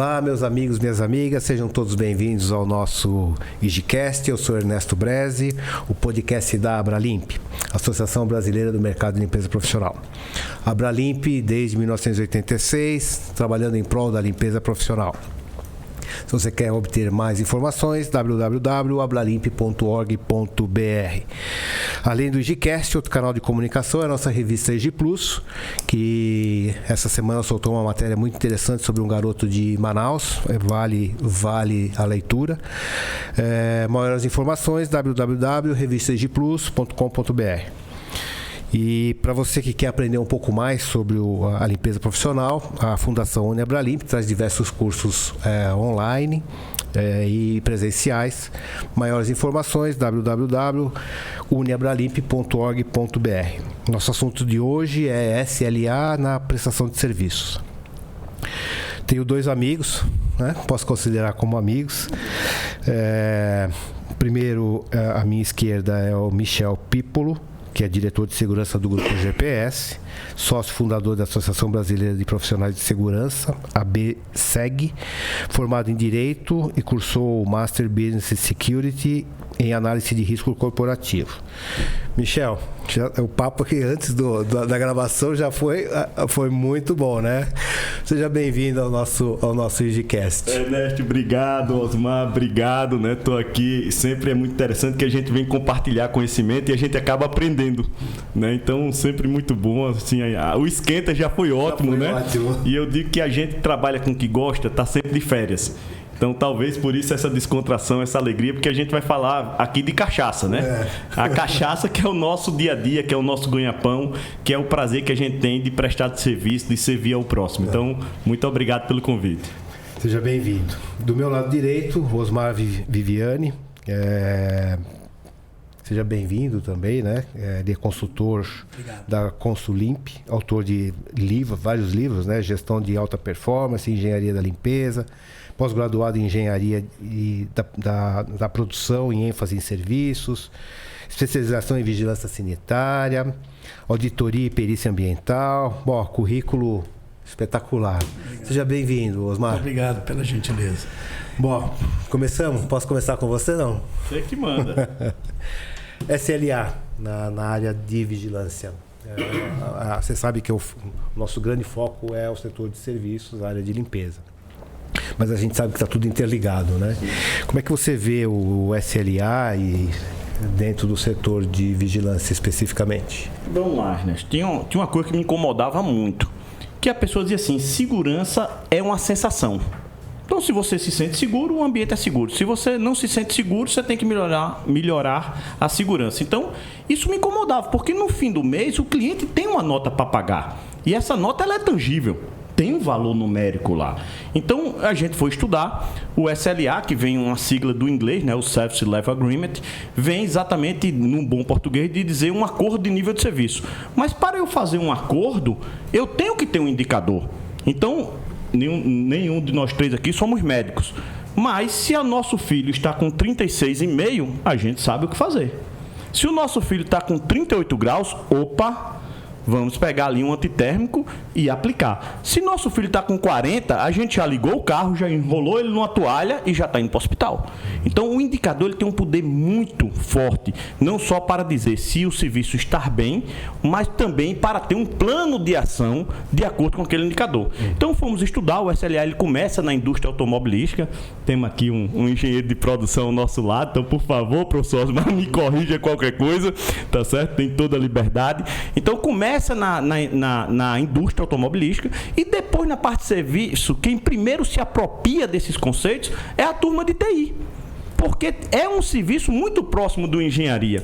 Olá, meus amigos, minhas amigas, sejam todos bem-vindos ao nosso IGCast. Eu sou Ernesto Bresi, o podcast da Abralimp, Associação Brasileira do Mercado de Limpeza Profissional. A Abralimp, desde 1986, trabalhando em prol da limpeza profissional. Se você quer obter mais informações, www.abralimp.org.br. Além do IGCast, outro canal de comunicação é a nossa revista IG Plus, que essa semana soltou uma matéria muito interessante sobre um garoto de Manaus. Vale a leitura. Maiores informações, www.revistaigplus.com.br. E para você que quer aprender um pouco mais sobre a limpeza profissional, a Fundação Uniabralimp traz diversos cursos online e presenciais. Maiores informações, www.uniabralimp.org.br. Nosso assunto de hoje é SLA na prestação de serviços. Tenho dois amigos, né? Posso considerar como amigos. Primeiro, à minha esquerda é o Michel Pípolo, que é diretor de segurança do Grupo GPS, sócio fundador da Associação Brasileira de Profissionais de Segurança, ABSEG, formado em Direito e cursou o Master Business Security em Análise de Risco Corporativo. Michel, o papo aqui antes da gravação já foi muito bom, né? Seja bem-vindo ao nosso IGCast. Ernesto, obrigado. Osmar, obrigado, né? Tô aqui. Sempre é muito interessante que a gente vem compartilhar conhecimento e a gente acaba aprendendo, né? Então, sempre muito bom. Assim, o esquenta já foi ótimo, né? Ótimo. E eu digo que a gente trabalha com o que gosta, tá sempre de férias. Então, talvez por isso essa descontração, essa alegria, porque a gente vai falar aqui de cachaça, né? A cachaça que é o nosso dia a dia, que é o nosso ganha-pão, que é o prazer que a gente tem de prestar de serviço, de servir ao próximo. Então, muito obrigado pelo convite. Seja bem-vindo. Do meu lado direito, Osmar Viviani. Seja bem-vindo também, né? Ele é consultor da Consulimp, autor de vários livros, né? Gestão de alta performance, engenharia da limpeza, pós-graduado em engenharia da produção em ênfase em serviços, especialização em vigilância sanitária, auditoria e perícia ambiental. Bom, currículo espetacular. Obrigado. Seja bem-vindo, Osmar. Obrigado pela gentileza. Bom, começamos? Posso começar com você, não? Você que manda. SLA, na área de vigilância. Você sabe que o nosso grande foco é o setor de serviços, a área de limpeza. Mas a gente sabe que está tudo interligado, né? Como é que você vê o SLA dentro do setor de vigilância especificamente? Vamos lá, Ernesto. Tinha uma coisa que me incomodava muito, que a pessoa dizia assim: segurança é uma sensação. Então, se você se sente seguro, o ambiente é seguro. Se você não se sente seguro, você tem que melhorar a segurança. Então, isso me incomodava, porque no fim do mês o cliente tem uma nota para pagar. E essa nota ela é tangível, tem um valor numérico lá. Então, a gente foi estudar o SLA, que vem uma sigla do inglês, né, o Service Level Agreement, vem exatamente, num bom português, de dizer um acordo de nível de serviço. Mas para eu fazer um acordo, eu tenho que ter um indicador. Então, nenhum de nós três aqui somos médicos. Mas se o nosso filho está com 36,5, a gente sabe o que fazer. Se o nosso filho está com 38 graus, vamos pegar ali um antitérmico e aplicar. Se nosso filho está com 40, a gente já ligou o carro, já enrolou ele numa toalha e já está indo para o hospital. Então, o indicador ele tem um poder muito forte, não só para dizer se o serviço está bem, mas também para ter um plano de ação de acordo com aquele indicador. Então, fomos estudar. O SLA ele começa na indústria automobilística. Temos aqui um engenheiro de produção ao nosso lado. Então, por favor, professor Osmar, me corrija qualquer coisa, tá certo? Tem toda a liberdade. Então, começa na indústria automobilística e depois na parte de serviço, quem primeiro se apropria desses conceitos é a turma de TI. Porque é um serviço muito próximo do engenharia.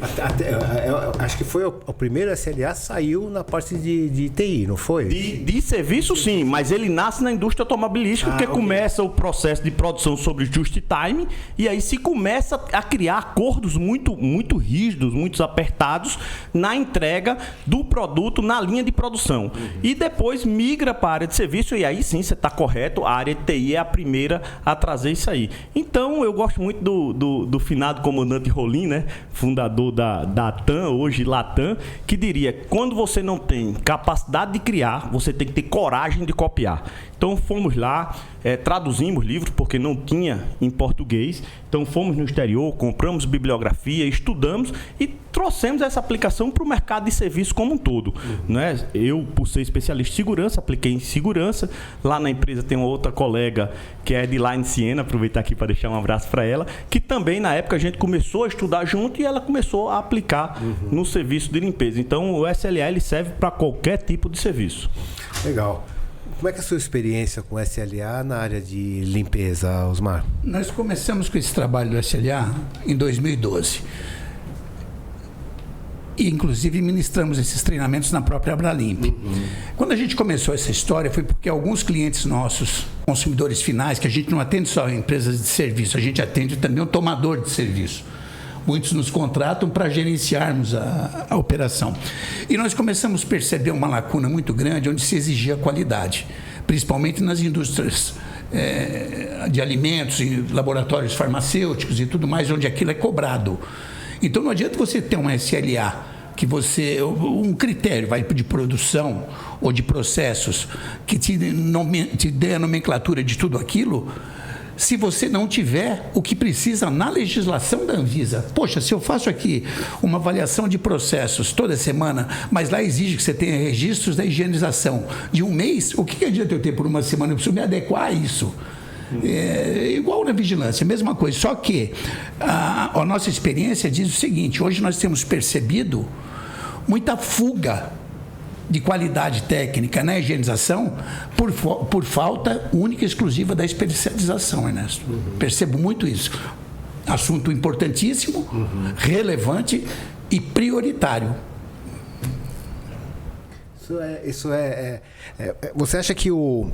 Acho que foi o primeiro SLA saiu na parte de TI, não foi? De serviço, sim, mas ele nasce na indústria automobilística, porque começa o processo de produção sobre just time, e aí se começa a criar acordos muito, muito rígidos, muito apertados na entrega do produto na linha de produção. E depois migra para a área de serviço, e aí sim, você está correto, a área de TI é a primeira a trazer isso aí. Então, eu gosto muito do finado comandante Rolim, né? Fundador da TAM, hoje Latam, que diria: quando você não tem capacidade de criar, você tem que ter coragem de copiar. Então fomos lá, traduzimos livros, porque não tinha em português. Então fomos no exterior, compramos bibliografia, estudamos e trouxemos essa aplicação para o mercado de serviço como um todo. Né? Eu, por ser especialista em segurança, apliquei em segurança. Lá na empresa tem uma outra colega, que é Ediline Siena, aproveitar aqui para deixar um abraço para ela, que também na época a gente começou a estudar junto e ela começou a aplicar no serviço de limpeza. Então o SLA ele serve para qualquer tipo de serviço. Legal. Como é que é a sua experiência com SLA na área de limpeza, Osmar? Nós começamos com esse trabalho do SLA em 2012. E, inclusive, ministramos esses treinamentos na própria Abralimp. Quando a gente começou essa história, foi porque alguns clientes nossos, consumidores finais, que a gente não atende só empresas de serviço, a gente atende também um tomador de serviço. Muitos nos contratam para gerenciarmos a operação. E nós começamos a perceber uma lacuna muito grande onde se exigia qualidade, principalmente nas indústrias de alimentos, em laboratórios farmacêuticos e tudo mais, onde aquilo é cobrado. Então não adianta você ter um SLA, um critério de produção ou de processos que te dê a nomenclatura de tudo aquilo, se você não tiver o que precisa na legislação da Anvisa. Poxa, se eu faço aqui uma avaliação de processos toda semana, mas lá exige que você tenha registros da higienização de um mês, o que adianta eu ter por uma semana? Eu preciso me adequar a isso. Igual na vigilância, mesma coisa. Só que a nossa experiência diz o seguinte: hoje nós temos percebido muita fuga de qualidade técnica na higienização por falta única e exclusiva da especialização, Ernesto. Percebo muito isso. Assunto importantíssimo, relevante e prioritário. Você acha que o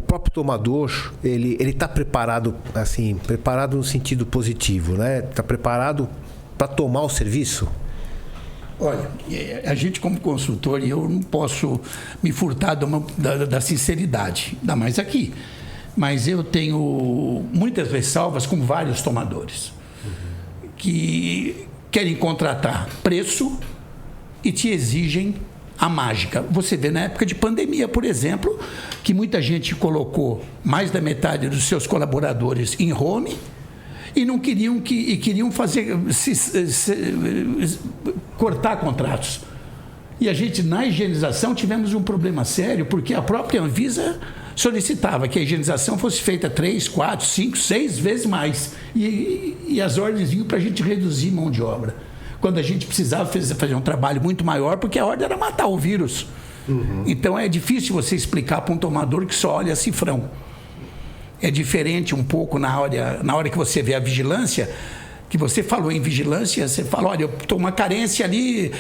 próprio tomador ele está preparado, assim, preparado no sentido positivo, né? Está preparado para tomar o serviço? Olha, a gente como consultor, e eu não posso me furtar da sinceridade, ainda mais aqui, mas eu tenho muitas ressalvas com vários tomadores que querem contratar preço e te exigem a mágica. Você vê na época de pandemia, por exemplo, que muita gente colocou mais da metade dos seus colaboradores em home e não queriam queriam fazer cortar contratos. E a gente, na higienização, tivemos um problema sério, porque a própria Anvisa solicitava que a higienização fosse feita 3, 4, 5, 6 vezes mais. E as ordens vinham para a gente reduzir mão de obra, quando a gente precisava fazer um trabalho muito maior, porque a ordem era matar o vírus. Então é difícil você explicar para um tomador que só olha cifrão. É diferente um pouco na hora que você vê a vigilância, que você falou em vigilância, você fala: olha, eu estou uma carência ali,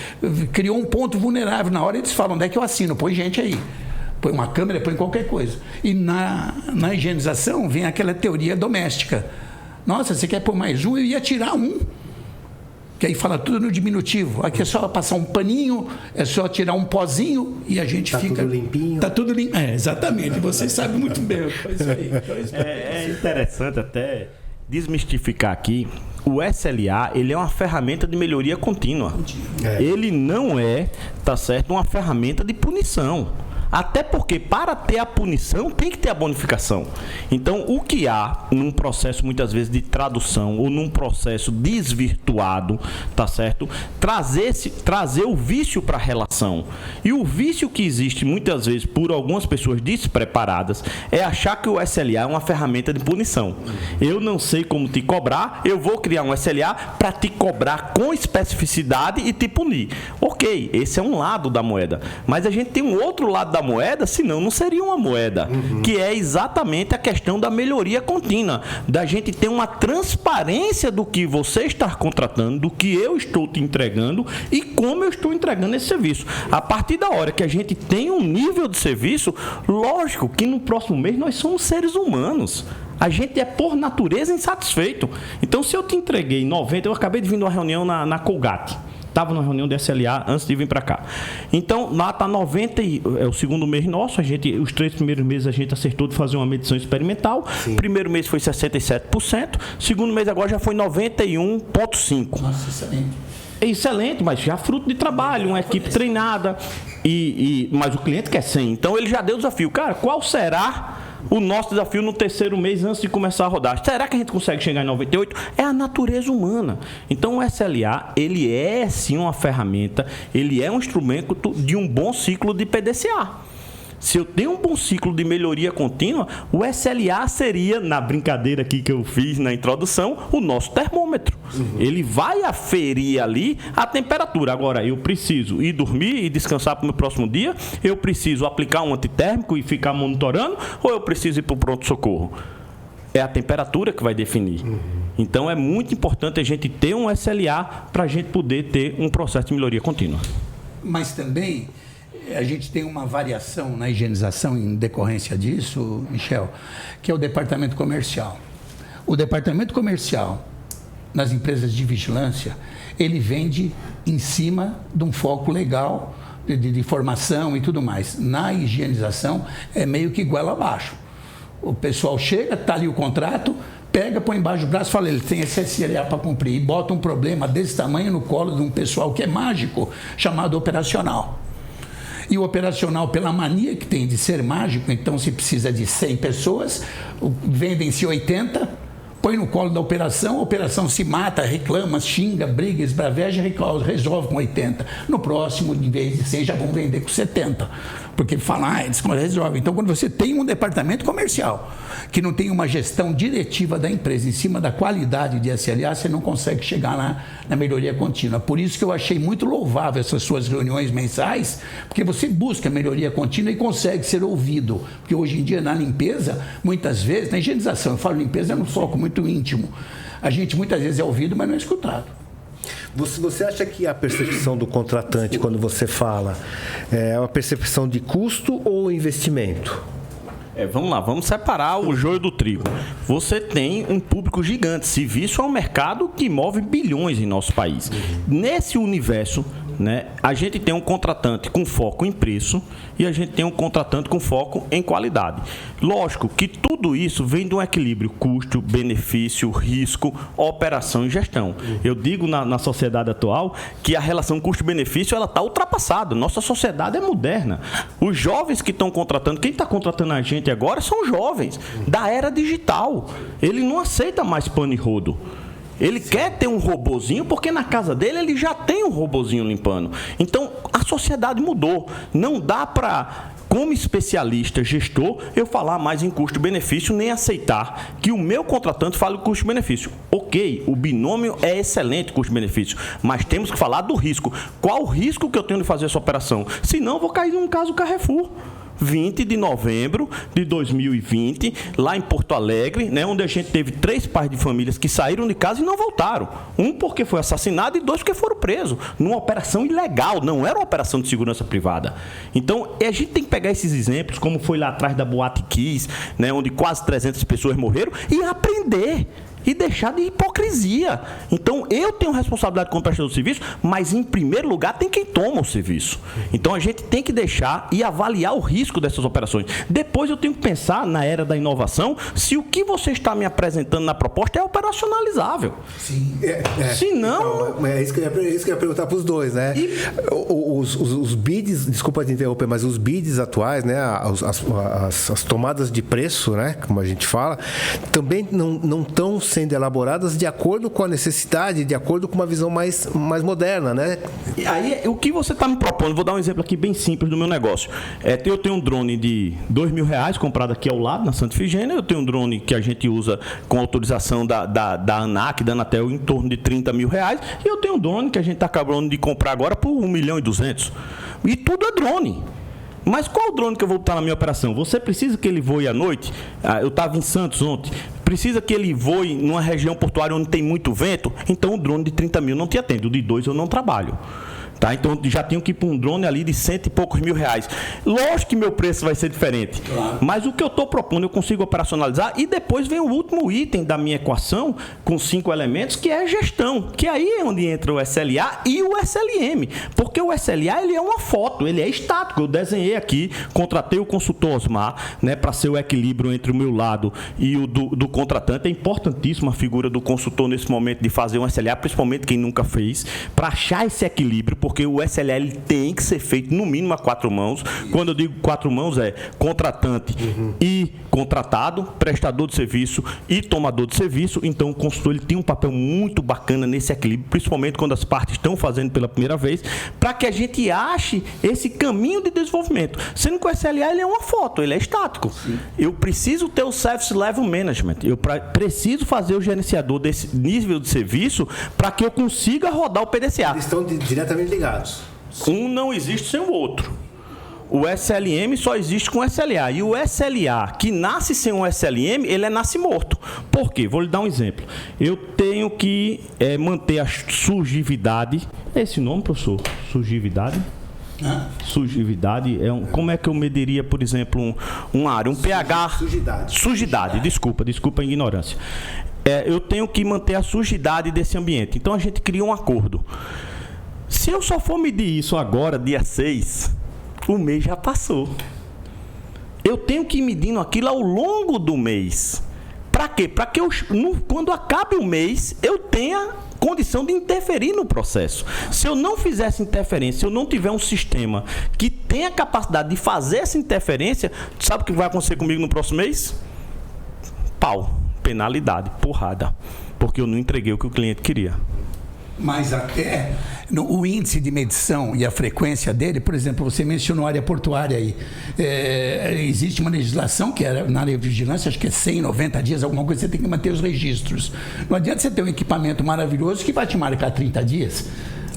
criou um ponto vulnerável. Na hora eles falam: onde é que eu assino? Põe gente aí. Põe uma câmera, põe qualquer coisa. E na higienização vem aquela teoria doméstica. Nossa, você quer pôr mais um? Eu ia tirar um. Que aí fala tudo no diminutivo. Aqui é só passar um paninho, é só tirar um pozinho e a gente fica... Tá tudo limpinho. Tá tudo limpinho. Exatamente. Você sabe muito bem. Isso aí. É interessante até desmistificar aqui. O SLA, ele é uma ferramenta de melhoria contínua. Ele não é, tá certo, uma ferramenta de punição. Até porque, para ter a punição, tem que ter a bonificação. Então, o que há num processo, muitas vezes, de tradução ou num processo desvirtuado, tá certo? Trazer o vício para a relação. E o vício que existe, muitas vezes, por algumas pessoas despreparadas, é achar que o SLA é uma ferramenta de punição. Eu não sei como te cobrar, eu vou criar um SLA para te cobrar com especificidade e te punir. Ok, esse é um lado da moeda. Mas a gente tem um outro lado da moeda, senão não seria uma moeda, que é exatamente a questão da melhoria contínua, da gente ter uma transparência do que você está contratando, do que eu estou te entregando e como eu estou entregando esse serviço. A partir da hora que a gente tem um nível de serviço, lógico que no próximo mês nós somos seres humanos. A gente é, por natureza, insatisfeito. Então, se eu te entreguei 90, eu acabei de vir de uma reunião na Colgate. estava numa reunião de SLA antes de vir para cá. Então, lá está 90, é o segundo mês nosso, os 3 primeiros meses a gente acertou de fazer uma medição experimental. Sim. Primeiro mês foi 67%, segundo mês agora já foi 91,5%. Nossa, excelente. É excelente, mas já fruto de trabalho, uma equipe treinada, mas o cliente quer 100. Então, ele já deu o desafio. Cara, qual será o nosso desafio no terceiro mês antes de começar a rodar? Será que a gente consegue chegar em 98? É a natureza humana. Então, o SLA, ele é sim uma ferramenta, ele é um instrumento de um bom ciclo de PDCA. Se eu tenho um bom ciclo de melhoria contínua, o SLA seria, na brincadeira aqui que eu fiz na introdução, o nosso termômetro. Ele vai aferir ali a temperatura. Agora, eu preciso ir dormir e descansar para o meu próximo dia? Eu preciso aplicar um antitérmico e ficar monitorando? Ou eu preciso ir para o pronto-socorro? É a temperatura que vai definir. Então, é muito importante a gente ter um SLA para a gente poder ter um processo de melhoria contínua. Mas também a gente tem uma variação na higienização em decorrência disso, Michel, que é o departamento comercial. O departamento comercial, nas empresas de vigilância, ele vende em cima de um foco legal de formação e tudo mais. Na higienização, é meio que goela abaixo. O pessoal chega, está ali o contrato, pega, põe embaixo do braço e fala, ele tem esse SLA para cumprir, e bota um problema desse tamanho no colo de um pessoal que é mágico, chamado operacional. E o operacional, pela mania que tem de ser mágico, então se precisa de 100 pessoas, vendem-se 80, põe no colo da operação, a operação se mata, reclama, xinga, briga, esbraveja, resolve com 80. No próximo, em vez de 100, já vão vender com 70. Porque fala, eles resolvem. Então, quando você tem um departamento comercial que não tem uma gestão diretiva da empresa em cima da qualidade de SLA, você não consegue chegar na melhoria contínua. Por isso que eu achei muito louvável essas suas reuniões mensais, porque você busca melhoria contínua e consegue ser ouvido. Porque hoje em dia, na limpeza, muitas vezes, na higienização, eu falo limpeza é um foco muito íntimo. A gente muitas vezes é ouvido, mas não é escutado. Você acha que a percepção do contratante, quando você fala, é uma percepção de custo ou investimento? Vamos lá, vamos separar o joio do trigo. Você tem um público gigante. Serviço é um mercado que move bilhões em nosso país. Nesse universo, né, a gente tem um contratante com foco em preço e a gente tem um contratante com foco em qualidade. Lógico que tudo isso vem de um equilíbrio custo, benefício, risco, operação e gestão. Eu digo na sociedade atual que a relação custo-benefício ela está ultrapassada. Nossa sociedade é moderna. Os jovens que estão contratando, quem está contratando a gente agora são jovens da era digital. Ele não aceita mais pano e rodo. Ele quer ter um robozinho porque na casa dele ele já tem um robozinho limpando. Então, a sociedade mudou. Não dá para, como especialista, gestor, eu falar mais em custo-benefício, nem aceitar que o meu contratante fale o custo-benefício. Ok, o binômio é excelente custo-benefício, mas temos que falar do risco. Qual o risco que eu tenho de fazer essa operação? Senão, eu vou cair num caso Carrefour. 20 de novembro de 2020, lá em Porto Alegre, né, onde a gente teve 3 pais de famílias que saíram de casa e não voltaram. Um porque foi assassinado e 2 porque foram presos. Numa operação ilegal, não era uma operação de segurança privada. Então, a gente tem que pegar esses exemplos, como foi lá atrás da Boate Kiss, né, onde quase 300 pessoas morreram, e aprender. E deixar de hipocrisia. Então, eu tenho responsabilidade como prestador de serviço, mas, em primeiro lugar, tem quem toma o serviço. Então, a gente tem que deixar e avaliar o risco dessas operações. Depois, eu tenho que pensar, na era da inovação, se o que você está me apresentando na proposta é operacionalizável. Sim. Se não... Então, é isso que eu ia perguntar para os dois, né? Os bids, desculpa te interromper, mas os bids atuais, né? As tomadas de preço, né? Como a gente fala, também não estão sendo elaboradas de acordo com a necessidade, de acordo com uma visão mais moderna, né? E aí, o que você está me propondo? Vou dar um exemplo aqui bem simples do meu negócio. Eu tenho um drone de R$2.000 comprado aqui ao lado, na Santa Efigênia. Eu tenho um drone que a gente usa com autorização da ANAC, da Anatel, em torno de R$30.000. E eu tenho um drone que a gente está acabando de comprar agora por R$1.200.000. E tudo é drone. Mas qual o drone que eu vou botar na minha operação? Você precisa que ele voe à noite? Eu estava em Santos ontem. Precisa que ele voe numa região portuária onde tem muito vento? Então o drone de 30 mil não te atende. O de 2 eu não trabalho. Tá? Então já tenho que ir para um drone ali de R$100 e poucos mil. Lógico que meu preço vai ser diferente. Claro. Mas o que eu estou propondo, eu consigo operacionalizar. E depois vem o último item da minha equação, com 5 elementos, que é a gestão. Que aí é onde entra o SLA e o SLM. Porque o SLA ele é uma foto, ele é estático. Eu desenhei aqui, contratei o consultor Osmar, né, para ser o equilíbrio entre o meu lado e o do contratante. É importantíssima a figura do consultor nesse momento de fazer um SLA, principalmente quem nunca fez, para achar esse equilíbrio, porque o SLA ele tem que ser feito no mínimo a 4 mãos. Quando eu digo 4 mãos é contratante e contratado, prestador de serviço e tomador de serviço. Então o consultor ele tem um papel muito bacana nesse equilíbrio, principalmente quando as partes estão fazendo pela primeira vez, para que a gente ache esse caminho de desenvolvimento. Sendo que o SLA ele é uma foto, ele é estático. Sim. Eu preciso ter o Service Level Management, eu preciso fazer o gerenciador desse nível de serviço para que eu consiga rodar o PDCA. Eles estão diretamente ligados. Um não existe sem o outro. O SLM só existe com o SLA. E o SLA que nasce sem um SLM, ele nasce morto. Por quê? Vou lhe dar um exemplo. Eu tenho que manter a surgividade. É esse nome, professor? Surgividade? Surgividade é como é que eu mediria, por exemplo, uma área, um pH? Sujidade. Desculpa a ignorância. Eu tenho que manter a sujidade desse ambiente. Então a gente cria um acordo. Se eu só for medir isso agora, dia 6, o mês já passou. Eu tenho que ir medindo aquilo ao longo do mês. Para quê? Para que quando acabe o mês, eu tenha condição de interferir no processo. Se eu não fizer essa interferência, se eu não tiver um sistema que tenha capacidade de fazer essa interferência, sabe o que vai acontecer comigo no próximo mês? Pau, penalidade, porrada. Porque eu não entreguei o que o cliente queria. Mas até o índice de medição e a frequência dele, por exemplo, você mencionou a área portuária aí. Existe uma legislação que era na área de vigilância, acho que é 100, 90 dias, alguma coisa, você tem que manter os registros. Não adianta você ter um equipamento maravilhoso que vai te marcar 30 dias.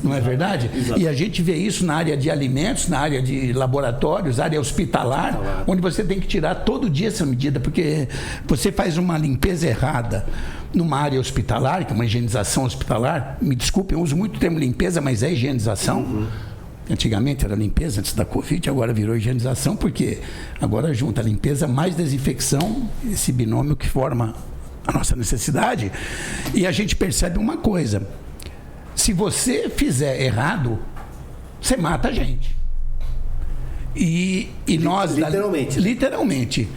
Não é verdade? Exato. E a gente vê isso na área de alimentos, na área de laboratórios, área hospitalar, onde você tem que tirar todo dia essa medida, porque você faz uma limpeza errada numa área hospitalar, que é uma higienização hospitalar. Me desculpe, eu uso muito o termo limpeza, mas é higienização. Antigamente era limpeza antes da Covid, agora virou higienização, porque agora junta a limpeza mais desinfecção, esse binômio que forma a nossa necessidade. E a gente percebe uma coisa: se você fizer errado, você mata a gente. E nós... Literalmente.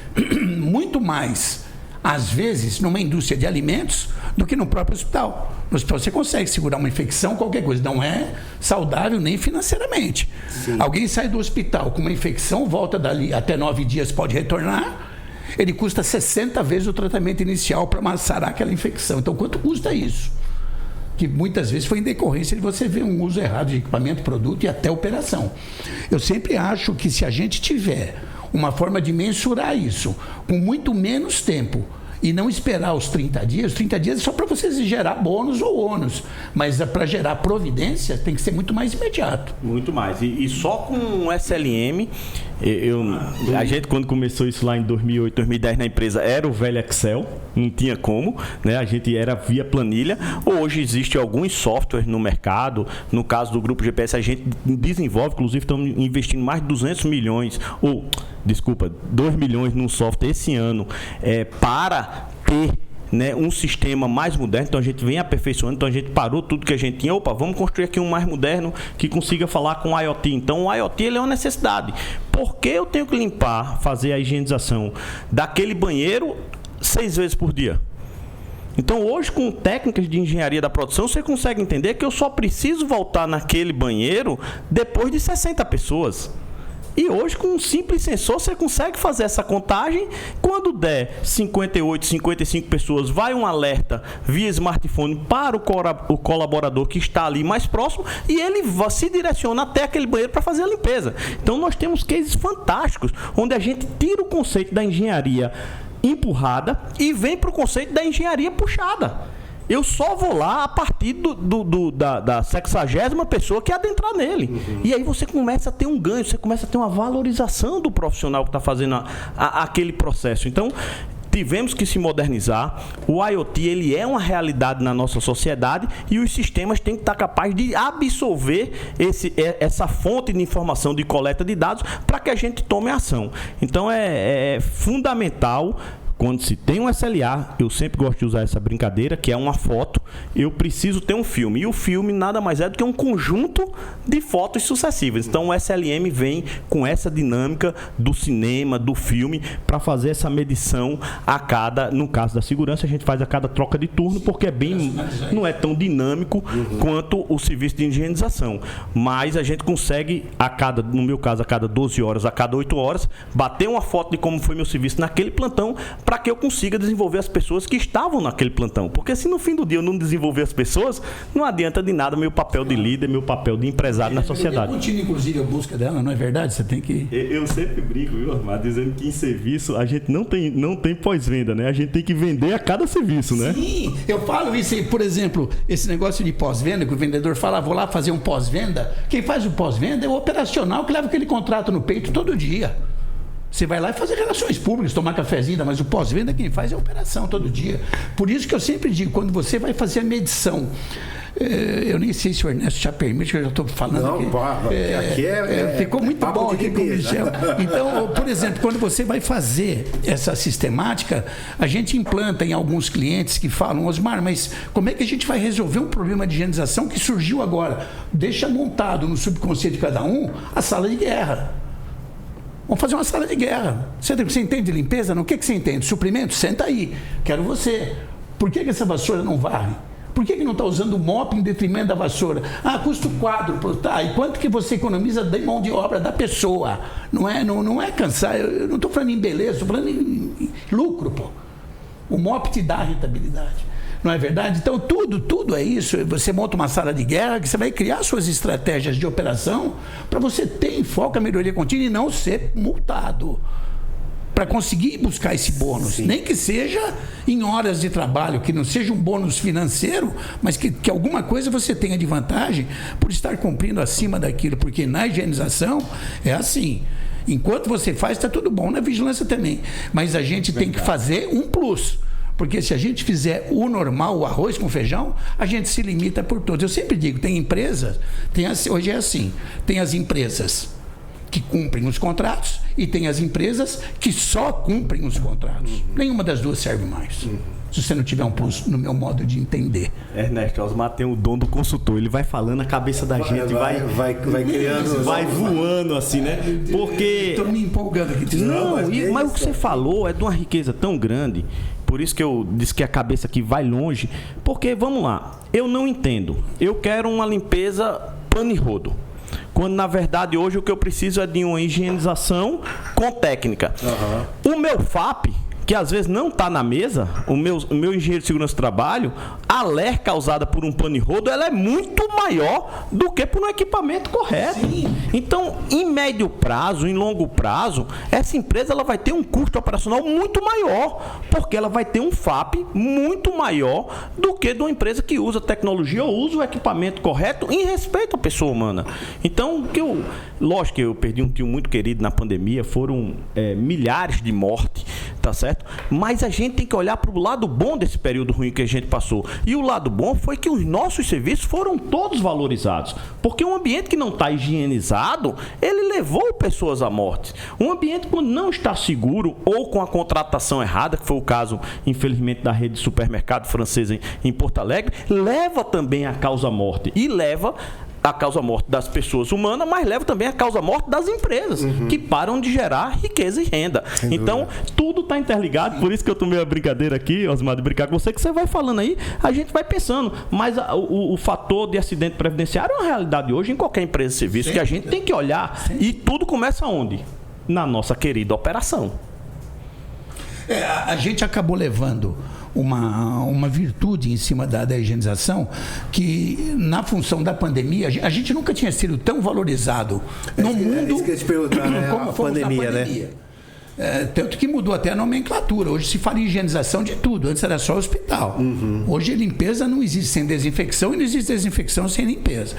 Muito mais, às vezes, numa indústria de alimentos do que no próprio hospital. No hospital você consegue segurar uma infecção, qualquer coisa. Não é saudável nem financeiramente. Sim. Alguém sai do hospital com uma infecção, volta dali até 9 dias, pode retornar. Ele custa 60 vezes o tratamento inicial para sarar aquela infecção. Então, quanto custa isso? Que muitas vezes foi em decorrência de você ver um uso errado de equipamento, produto e até operação. Eu sempre acho que se a gente tiver uma forma de mensurar isso com muito menos tempo e não esperar os 30 dias é só para você gerar bônus ou ônus, mas para gerar providência tem que ser muito mais imediato. Muito mais. E só com o SLM, a gente quando começou isso lá em 2008, 2010 na empresa, era o velho Excel, não tinha como, né? A gente era via planilha. Hoje existem alguns softwares no mercado, no caso do Grupo GPS a gente desenvolve, inclusive estamos investindo mais de 200 milhões, 2 milhões num software esse ano, para ter, né, um sistema mais moderno. Então a gente vem aperfeiçoando, então a gente parou tudo que a gente tinha, vamos construir aqui um mais moderno que consiga falar com o IoT. Então o IoT ele é uma necessidade. Porque eu tenho que fazer a higienização daquele banheiro 6 vezes por dia? Então hoje, com técnicas de engenharia da produção, você consegue entender que eu só preciso voltar naquele banheiro depois de 60 pessoas. E hoje, com um simples sensor, você consegue fazer essa contagem. Quando der 58, 55 pessoas, vai um alerta via smartphone para o colaborador que está ali mais próximo e ele se direciona até aquele banheiro para fazer a limpeza. Então, nós temos cases fantásticos, onde a gente tira o conceito da engenharia empurrada e vem para o conceito da engenharia puxada. Eu só vou lá a partir da 60ª pessoa que adentrar nele. E aí você começa a ter um ganho, você começa a ter uma valorização do profissional que está fazendo aquele processo. Então, tivemos que se modernizar. O IoT, ele é uma realidade na nossa sociedade e os sistemas têm que estar capazes de absorver essa fonte de informação de coleta de dados para que a gente tome ação. Então, é fundamental. Quando se tem um SLA, eu sempre gosto de usar essa brincadeira, que é uma foto, eu preciso ter um filme. E o filme nada mais é do que um conjunto de fotos sucessivas. Então o SLM vem com essa dinâmica do cinema, do filme, para fazer essa medição a cada, no caso da segurança, a gente faz a cada troca de turno, porque não é tão dinâmico quanto o serviço de higienização. Mas a gente consegue, no meu caso, a cada 12 horas, a cada 8 horas, bater uma foto de como foi meu serviço naquele plantão, para que eu consiga desenvolver as pessoas que estavam naquele plantão. Porque se no fim do dia eu não desenvolver as pessoas, não adianta de nada meu papel de líder, meu papel de empresário na sociedade. Continua, inclusive, a busca dela, não é verdade? Você tem que... Eu sempre brinco, viu, Osmar, dizendo que em serviço a gente não tem pós-venda, né? A gente tem que vender a cada serviço, né? Sim, eu falo isso aí, por exemplo, esse negócio de pós-venda, que o vendedor fala, vou lá fazer um pós-venda. Quem faz o pós-venda é o operacional que leva aquele contrato no peito todo dia. Você vai lá e fazer relações públicas, tomar cafezinho, mas o pós-venda quem faz é a operação todo dia. Por isso que eu sempre digo, quando você vai fazer a medição, eu nem sei se o Ernesto já permite, que eu já estou falando não, aqui. Ficou muito bom aqui com o Michel. Então, por exemplo, quando você vai fazer essa sistemática, a gente implanta em alguns clientes que falam, Osmar, mas como é que a gente vai resolver um problema de higienização que surgiu agora? Deixa montado no subconsciente de cada um a sala de guerra. Vamos fazer uma sala de guerra. Você entende de limpeza? Não? O que você entende? Suprimento? Senta aí. Quero você. Por que essa vassoura não varre? Por que não está usando o mop em detrimento da vassoura? Custa o quádruplo. Tá. E quanto que você economiza da mão de obra da pessoa? Não é cansar. Eu não estou falando em beleza, estou falando em lucro. Pô. O mop te dá rentabilidade. Não é verdade? Então, tudo é isso. Você monta uma sala de guerra que você vai criar suas estratégias de operação para você ter em foco a melhoria contínua e não ser multado. Para conseguir buscar esse bônus. Sim. Nem que seja em horas de trabalho, que não seja um bônus financeiro, mas que alguma coisa você tenha de vantagem por estar cumprindo acima daquilo. Porque na higienização é assim. Enquanto você faz, está tudo bom. Na vigilância também. Mas a gente tem que fazer um plus. Porque se a gente fizer o normal, o arroz com feijão, a gente se limita por todos. Eu sempre digo, tem empresas, hoje é assim, tem as empresas que cumprem os contratos e tem as empresas que só cumprem os contratos. Nenhuma das duas serve mais. Se você não tiver um plus no meu modo de entender. Ernesto, Osmar tem o dom do consultor. Ele vai falando a cabeça da gente, vai criando, vai voando assim, né? Porque... Estou me empolgando aqui. Não, mas o que você falou é de uma riqueza tão grande. Por isso que eu disse que a cabeça aqui vai longe. Porque, vamos lá, eu não entendo. Eu quero uma limpeza pano e rodo. Quando, na verdade, hoje o que eu preciso é de uma higienização com técnica. O meu FAP, que às vezes não está na mesa, o meu engenheiro de segurança do trabalho, a LER causada por um pano e rodo, ela é muito maior do que por um equipamento correto. Sim. Então, em médio prazo, em longo prazo, essa empresa ela vai ter um custo operacional muito maior, porque ela vai ter um FAP muito maior do que de uma empresa que usa tecnologia ou usa o equipamento correto em respeito à pessoa humana. Então, lógico que eu perdi um tio muito querido na pandemia, foram milhares de mortes, tá certo? Mas a gente tem que olhar para o lado bom desse período ruim que a gente passou. E o lado bom foi que os nossos serviços foram todos valorizados. Porque um ambiente que não está higienizado, ele levou pessoas à morte. Um ambiente quando não está seguro ou com a contratação errada, que foi o caso, infelizmente, da rede de supermercado francesa em Porto Alegre, leva também à causa-morte. E leva a causa-morte das pessoas humanas, mas leva também a causa-morte das empresas, que param de gerar riqueza e renda. Então, tudo está interligado, por isso que eu tomei a brincadeira aqui, Osmar, de brincar com você, que você vai falando aí, a gente vai pensando. Mas o fator de acidente previdenciário é uma realidade hoje em qualquer empresa de serviço, que a gente tem que olhar, e tudo começa onde? Na nossa querida operação. A gente acabou levando uma virtude em cima da higienização que, na função da pandemia, a gente nunca tinha sido tão valorizado no mundo isso que eu ia te perguntar, né? como a fomos pandemia, na pandemia. Né? Tanto que mudou até a nomenclatura. Hoje se fala em higienização de tudo. Antes era só hospital. Hoje limpeza não existe sem desinfecção e não existe desinfecção sem limpeza.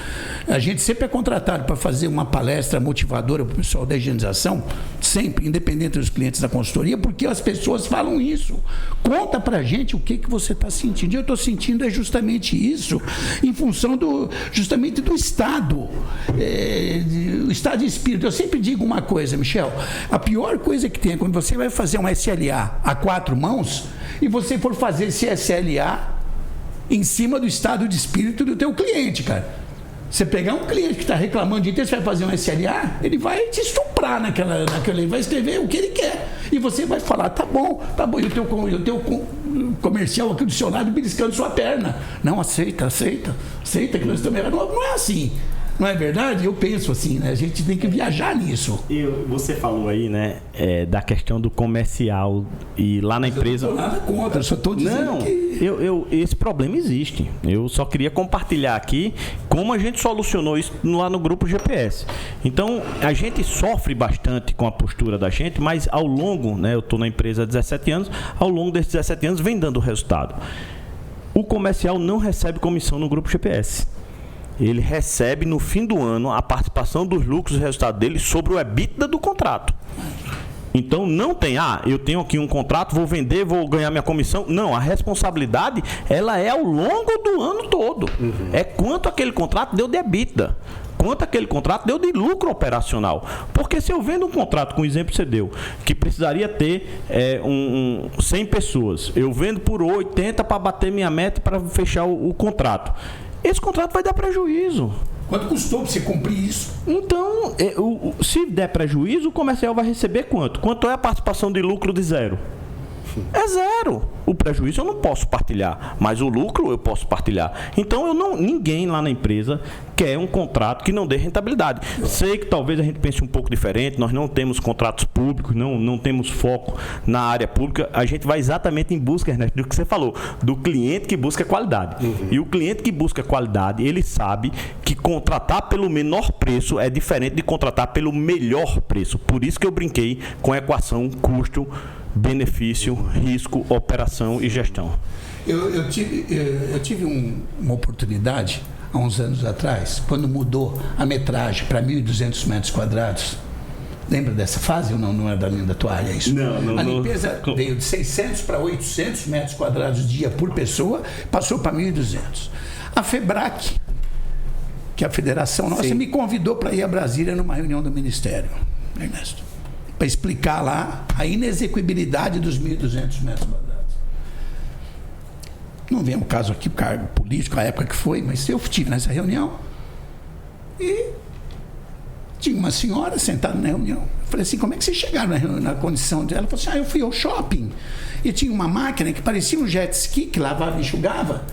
A gente sempre é contratado para fazer uma palestra motivadora para o pessoal da higienização, sempre, independente dos clientes da consultoria, porque as pessoas falam isso. Conta para a gente o que você está sentindo. Eu estou sentindo justamente isso, em função justamente do estado, o estado de espírito. Eu sempre digo uma coisa, Michel, a pior coisa que tem é quando você vai fazer um SLA a 4 mãos e você for fazer esse SLA em cima do estado de espírito do teu cliente, cara. Você pegar um cliente que está reclamando de inteiro, você vai fazer um SLA, ele vai te estuprar naquela, ele vai escrever o que ele quer. E você vai falar, tá bom. E o teu comercial aqui do seu lado beliscando sua perna. Não, aceita que nós estamos errados. Não é assim. Não é verdade? Eu penso assim, né? A gente tem que viajar nisso. Você falou aí, né, da questão do comercial e lá na empresa... Eu não estou nada contra, eu só estou dizendo que... Esse problema existe. Eu só queria compartilhar aqui como a gente solucionou isso lá no grupo GPS. Então, a gente sofre bastante com a postura da gente, mas ao longo, né, eu estou na empresa há 17 anos, ao longo desses 17 anos vem dando resultado. O comercial não recebe comissão no grupo GPS. Ele recebe no fim do ano a participação dos lucros e resultados dele sobre o EBITDA do contrato. Então não tem, eu tenho aqui um contrato, vou vender, vou ganhar minha comissão. Não, a responsabilidade ela é ao longo do ano todo. É quanto aquele contrato deu de EBITDA, quanto aquele contrato deu de lucro operacional. Porque se eu vendo um contrato, com o exemplo que você deu, que precisaria ter 100 pessoas, eu vendo por 80 para bater minha meta para fechar o contrato. Esse contrato vai dar prejuízo. Quanto custou para você cumprir isso? Então, se der prejuízo, o comercial vai receber quanto? Quanto é a participação de lucro de zero? É zero. O prejuízo eu não posso partilhar, mas o lucro eu posso partilhar. Então ninguém lá na empresa quer um contrato que não dê rentabilidade. Sei que talvez a gente pense um pouco diferente, nós não temos contratos públicos, não temos foco na área pública, a gente vai exatamente em busca, Ernesto, do que você falou, do cliente que busca qualidade. E o cliente que busca qualidade, ele sabe que contratar pelo menor preço é diferente de contratar pelo melhor preço. Por isso que eu brinquei com a equação custo, benefício, risco, operação e gestão. Eu tive uma oportunidade há uns anos atrás, quando mudou a metragem para 1.200 metros quadrados. Lembra dessa fase ou não é da tua área isso? Não. A limpeza veio de 600 para 800 metros quadrados dia por pessoa, passou para 1.200. A FEBRAC, que é a federação nossa, me convidou para ir a Brasília numa reunião do Ministério, Ernesto, para explicar lá a inexequibilidade dos 1.200 metros quadrados. Não vem o caso aqui, o cargo político, a época que foi, mas eu estive nessa reunião e tinha uma senhora sentada na reunião. Eu falei assim, como é que vocês chegaram na condição dela? Ela falou assim, eu fui ao shopping e tinha uma máquina que parecia um jet ski, que lavava e enxugava,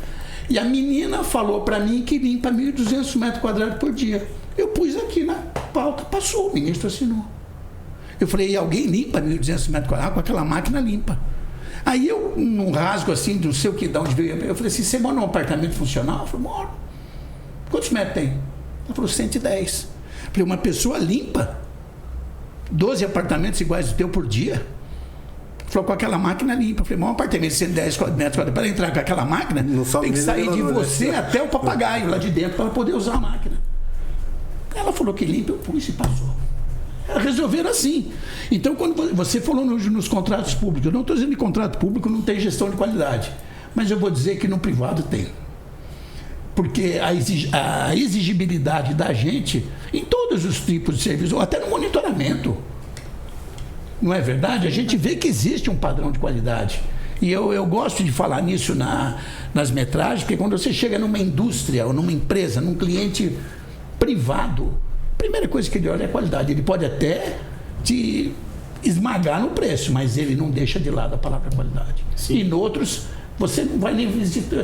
e a menina falou para mim que limpa 1.200 metros quadrados por dia. Eu pus aqui na pauta, passou, o ministro assinou. Eu falei, e alguém limpa 1.200 metros quadrados com aquela máquina limpa? Aí eu, num rasgo assim, não sei o que, de onde veio, eu falei assim, você mora num apartamento funcional? Eu falei, moro. Quantos metros tem? Ela falou, 110. Eu falei, uma pessoa limpa 12 apartamentos iguais ao teu por dia? Falou, com aquela máquina limpa. Eu falei, um apartamento de 110 metros quadrados, para entrar com aquela máquina, tem que sair de você até o papagaio lá de dentro para poder usar a máquina. Ela falou que limpa, eu pus e passou. Resolveram assim. Então, quando você falou nos contratos públicos, eu não estou dizendo que contrato público não tem gestão de qualidade, mas eu vou dizer que no privado tem. Porque a exigibilidade da gente em todos os tipos de serviço, ou até no monitoramento, não é verdade? A gente vê que existe um padrão de qualidade. E eu gosto de falar nisso nas metragens, porque quando você chega numa indústria ou numa empresa, num cliente privado, a primeira coisa que ele olha é a qualidade. Ele pode até te esmagar no preço, mas ele não deixa de lado a palavra qualidade. Sim. E em outros, você não vai nem visitar.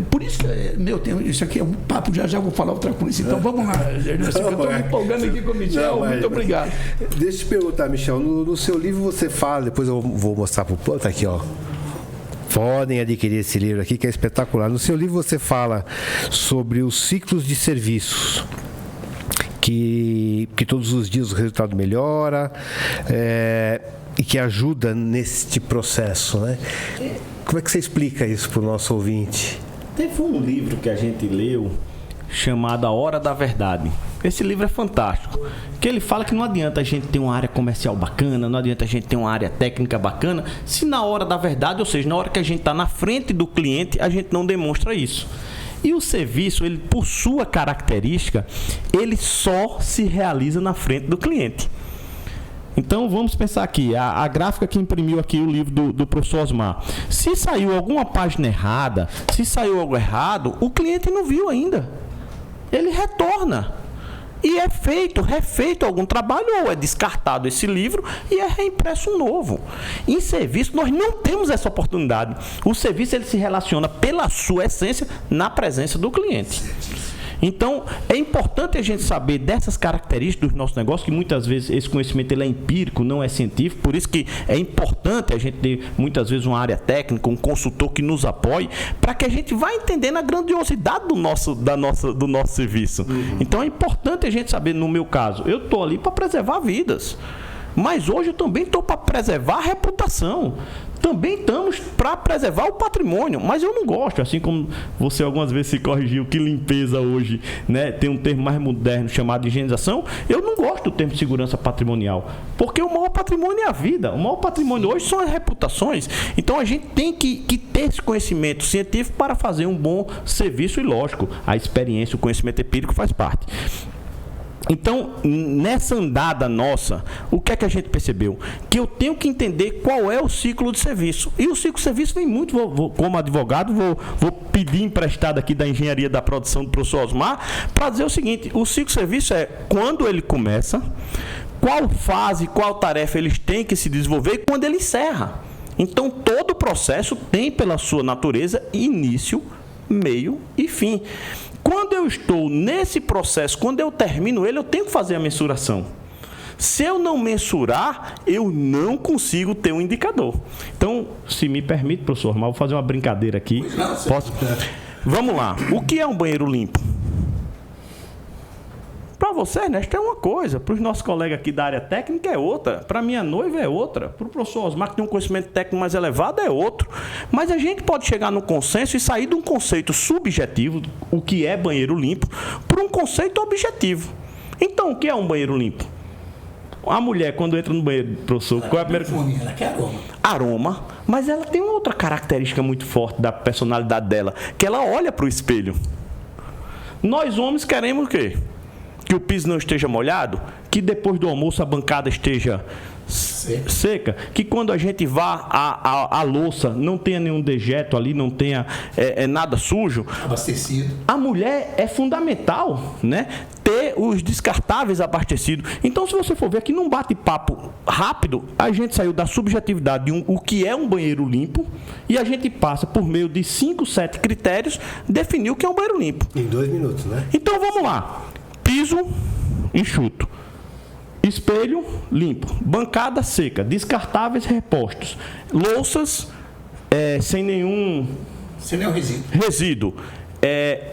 Por isso que, isso aqui é um papo, já vou falar outra coisa. Então vamos lá, Ernesto, eu estou me empolgando aqui com o Michel. Muito obrigado. Deixa eu te perguntar, Michel, no seu livro você fala, depois eu vou mostrar para o plano, tá aqui, ó. Podem adquirir esse livro aqui, que é espetacular. No seu livro você fala sobre os ciclos de serviços. Que todos os dias o resultado melhora. e que ajuda neste processo, né? Como é que você explica isso para o nosso ouvinte? Teve um livro que a gente leu chamado A Hora da Verdade. Esse livro é fantástico, que ele fala que não adianta a gente ter uma área comercial bacana, não adianta a gente ter uma área técnica bacana, se na hora da verdade, ou seja, na hora que a gente está na frente do cliente, a gente não demonstra isso. E o serviço, ele, por sua característica, ele só se realiza na frente do cliente. Então vamos pensar aqui, a gráfica que imprimiu aqui o livro do professor Osmar. Se saiu alguma página errada, se saiu algo errado, o cliente não viu ainda. Ele retorna. E é refeito algum trabalho, ou é descartado esse livro e é reimpresso um novo. Em serviço, nós não temos essa oportunidade. O serviço, ele se relaciona pela sua essência na presença do cliente. Então, é importante a gente saber dessas características do nosso negócio, que muitas vezes esse conhecimento ele é empírico, não é científico, por isso que é importante a gente ter muitas vezes uma área técnica, um consultor que nos apoie, para que a gente vá entendendo a grandiosidade do nosso serviço. Então, é importante a gente saber, no meu caso, eu estou ali para preservar vidas, mas hoje eu também estou para preservar a reputação. Também estamos para preservar o patrimônio, mas eu não gosto, assim como você algumas vezes se corrigiu que limpeza hoje, né, tem um termo mais moderno chamado de higienização. Eu não gosto do termo segurança patrimonial, porque o maior patrimônio é a vida, o maior patrimônio hoje são as reputações. Então a gente tem que ter esse conhecimento científico para fazer um bom serviço, e lógico, a experiência, o conhecimento empírico faz parte. Então, nessa andada nossa, o que é que a gente percebeu? Que eu tenho que entender qual é o ciclo de serviço. E o ciclo de serviço vem muito, como advogado, vou pedir emprestado aqui da engenharia da produção do professor Osmar, para dizer o seguinte: o ciclo de serviço é quando ele começa, qual fase, qual tarefa eles têm que se desenvolver e quando ele encerra. Então, todo o processo tem, pela sua natureza, início, meio e fim. Quando eu estou nesse processo, quando eu termino ele, eu tenho que fazer a mensuração. Se eu não mensurar, eu não consigo ter um indicador. Então, se me permite, professor Osmar, vou fazer uma brincadeira aqui. Posso? Vamos lá. O que é um banheiro limpo? Para você, Ernesto, é uma coisa. Para os nossos colegas aqui da área técnica é outra. Para minha noiva é outra. Para o professor Osmar, que tem um conhecimento técnico mais elevado, é outro. Mas a gente pode chegar num consenso e sair de um conceito subjetivo, o que é banheiro limpo, para um conceito objetivo. Então, o que é um banheiro limpo? A mulher, quando entra no banheiro, professor, qual é a primeira coisa? Ela quer aroma. Aroma. Mas ela tem uma outra característica muito forte da personalidade dela, que ela olha para o espelho. Nós, homens, queremos o quê? Que o piso não esteja molhado, que depois do almoço a bancada esteja seca, que quando a gente vá à louça não tenha nenhum dejeto ali, não tenha nada sujo. Abastecido. A mulher é fundamental, né, ter os descartáveis abastecidos. Então, se você for ver aqui num bate-papo rápido, a gente saiu da subjetividade de o que é um banheiro limpo e a gente passa por meio de 5, 7 critérios definir o que é um banheiro limpo. Em 2 minutos, né? Então, vamos lá. Piso enxuto, espelho limpo, bancada seca, descartáveis repostos, louças sem nenhum resíduo,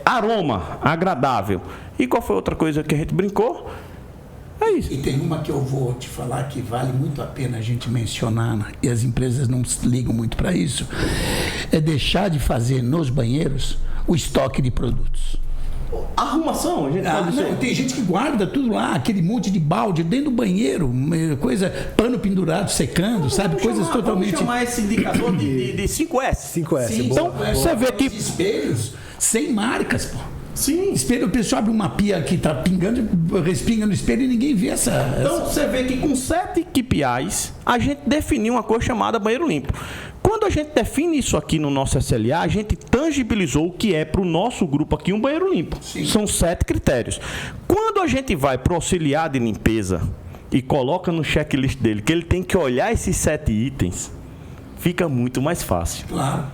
aroma agradável. E qual foi outra coisa que a gente brincou? É isso. E tem uma que eu vou te falar que vale muito a pena a gente mencionar, e as empresas não ligam muito para isso, é deixar de fazer nos banheiros o estoque de produtos. Arrumação, a gente pode dizer. Não, tem gente que guarda tudo lá, aquele monte de balde dentro do banheiro, coisa, pano pendurado, secando, sabe? Coisas totalmente. Vamos chamar esse indicador de 5S. 5S. Sim, então, você vê que espelhos sem marcas, pô. Sim. Espelho, o pessoal abre uma pia que está pingando, respinga no espelho e ninguém vê essa. Então, você vê que com 7 KPIs, a gente definiu uma coisa chamada banheiro limpo. Quando a gente define isso aqui no nosso SLA, a gente tangibilizou o que é para o nosso grupo aqui um banheiro limpo. Sim. São 7 critérios. Quando a gente vai para o auxiliar de limpeza e coloca no checklist dele que ele tem que olhar esses 7 itens, fica muito mais fácil. Claro.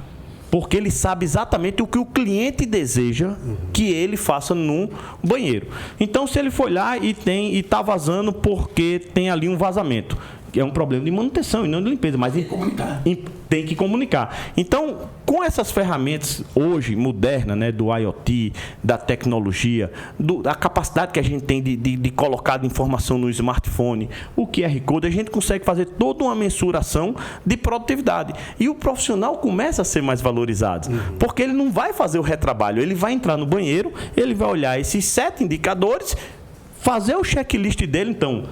Porque ele sabe exatamente o que o cliente deseja que ele faça no banheiro. Então, se ele foi lá e está vazando porque tem ali um vazamento, é um problema de manutenção e não de limpeza, mas tem que comunicar. Então, com essas ferramentas hoje modernas, né, do IoT, da tecnologia, da capacidade que a gente tem de colocar informação no smartphone, o QR Code, a gente consegue fazer toda uma mensuração de produtividade. E o profissional começa a ser mais valorizado, porque ele não vai fazer o retrabalho, ele vai entrar no banheiro, ele vai olhar esses 7 indicadores, fazer o checklist dele, então...